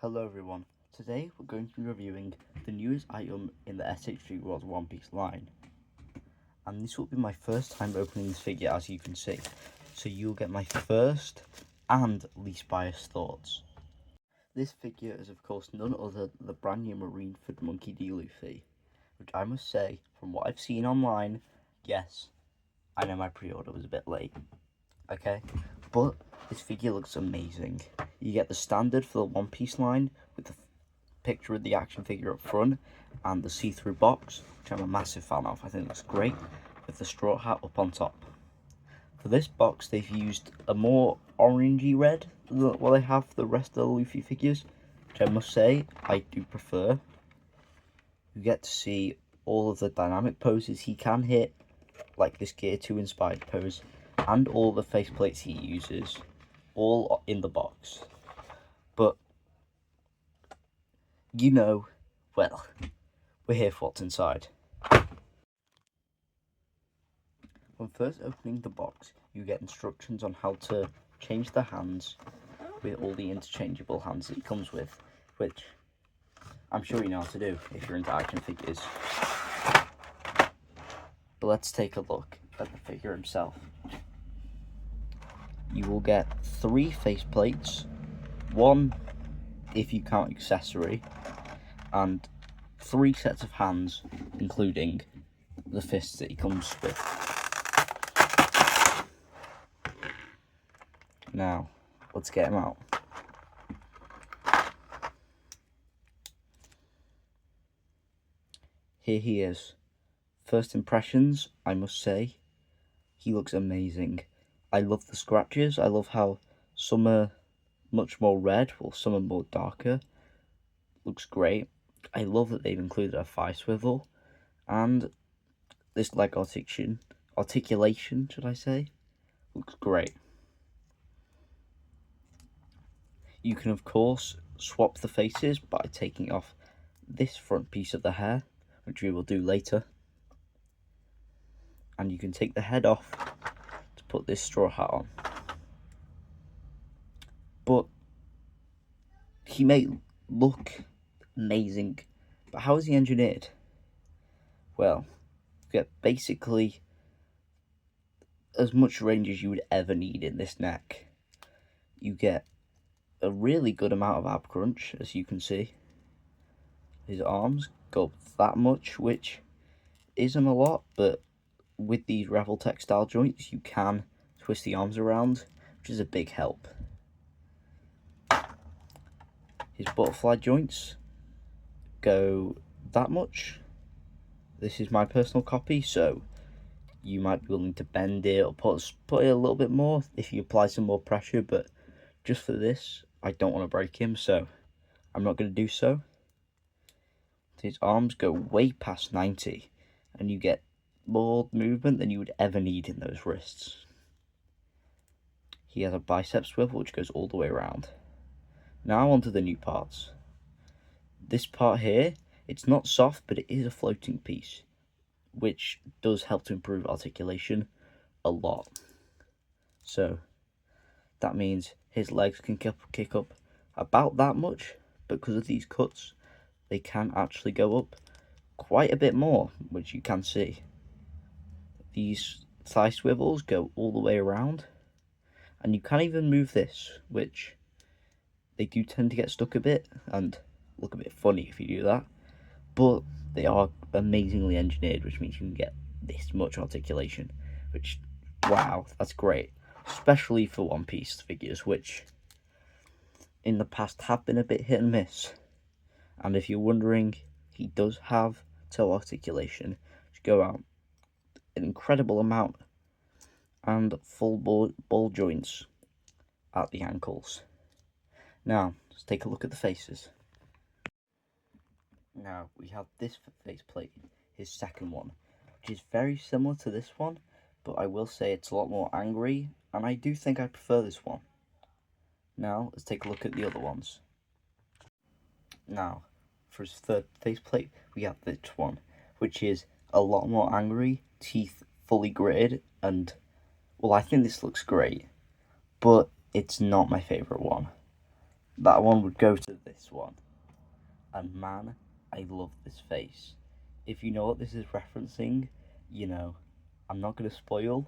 Hello everyone, today we're going to be reviewing the newest item in the S.H.Figuarts One Piece line. And this will be my first time opening this figure, as you can see, so you'll get my first and least biased thoughts. This figure is of course none other than the brand new Marineford Monkey D. Luffy, which I must say, from what I've seen online, yes, I know my pre-order was a bit late, okay, but this figure looks amazing. You get the standard for the One Piece line with the picture of the action figure up front and the see-through box, which I'm a massive fan of. I think it looks great, with the straw hat up on top. For this box, they've used a more orangey red than what they have for the rest of the Luffy figures, which I must say I do prefer. You get to see all of the dynamic poses he can hit, like this Gear 2 inspired pose, and all the faceplates he uses, all in the box. But you know, well, we're here for what's inside. When first opening the box, you get instructions on how to change the hands with all the interchangeable hands that it comes with, which I'm sure you know how to do if you're into action figures. But let's take a look at the figure himself. You will get 3 faceplates, 1 if you count accessory, and 3 sets of hands, including the fists that he comes with. Now, let's get him out. Here he is. First impressions, I must say, he looks amazing. I love the scratches. I love how some are much more red, while some are more darker. Looks great. I love that they've included a thigh swivel, and this leg articulation, should I say, looks great. You can of course swap the faces by taking off this front piece of the hair, which we will do later, and you can take the head off to put this straw hat on. But he may look amazing, but how is he engineered? Well, you get basically as much range as you would ever need in this neck. You get a really good amount of ab crunch, as you can see. His arms go up that much, which isn't a lot, but with these Revel textile joints you can twist the arms around, which is a big help. His butterfly joints go that much. This is my personal copy, so you might be willing to bend it or put it a little bit more if you apply some more pressure, but just for this I don't want to break him, so I'm not going to do so. His arms go way past 90, and you get more movement than you would ever need in those wrists. He has a bicep swivel which goes all the way around. Now onto the new parts. This part here, it's not soft, but it is a floating piece, which does help to improve articulation a lot. So that means his legs can kick up about that much, but because of these cuts, they can actually go up quite a bit more, which you can see. These thigh swivels go all the way around, and you can even move this, which they do tend to get stuck a bit and look a bit funny if you do that, but they are amazingly engineered, which means you can get this much articulation, which, wow, that's great, especially for One Piece figures, which in the past have been a bit hit and miss. And if you're wondering, he does have toe articulation, which go out an incredible amount, and full ball joints at the ankles. Now, let's take a look at the faces. Now, we have this faceplate, his second one, which is very similar to this one, but I will say it's a lot more angry, and I do think I prefer this one. Now, let's take a look at the other ones. Now, for his third faceplate, we have this one, which is a lot more angry, teeth fully gritted, and, well, I think this looks great, but it's not my favourite one. that one would go to this one. And man, I love this face. If you know what this is referencing, you know, I'm not going to spoil,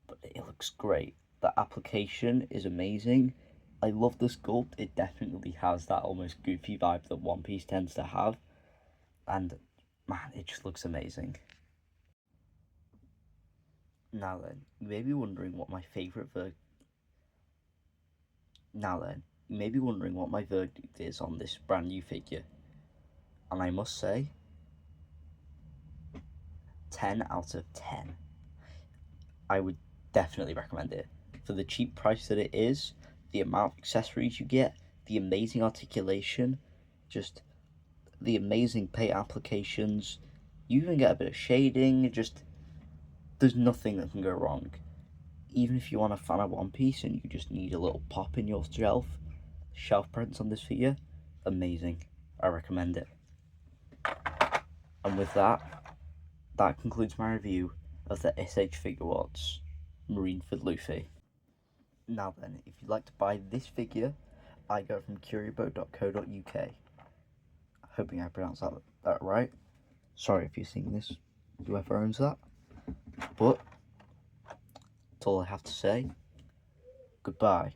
but it looks great. The application is amazing. I love the sculpt. It definitely has that almost goofy vibe that One Piece tends to have. And man, it just looks amazing. Now then, you may be wondering what my favourite verdict is on this brand new figure. And I must say, 10 out of 10. I would definitely recommend it. For the cheap price that it is, the amount of accessories you get, the amazing articulation, just the amazing paint applications, you even get a bit of shading, just there's nothing that can go wrong. Even if you want a fan of One Piece and you just need a little pop in your shelf presence on this figure, amazing. I recommend it. And with that concludes my review of the S.H.Figuarts Marineford Luffy. Now then, if you'd like to buy this figure, I go from curioboat.co.uk. Hoping I pronounced that right. Sorry if you're seeing this, whoever owns that. But that's all I have to say. Goodbye.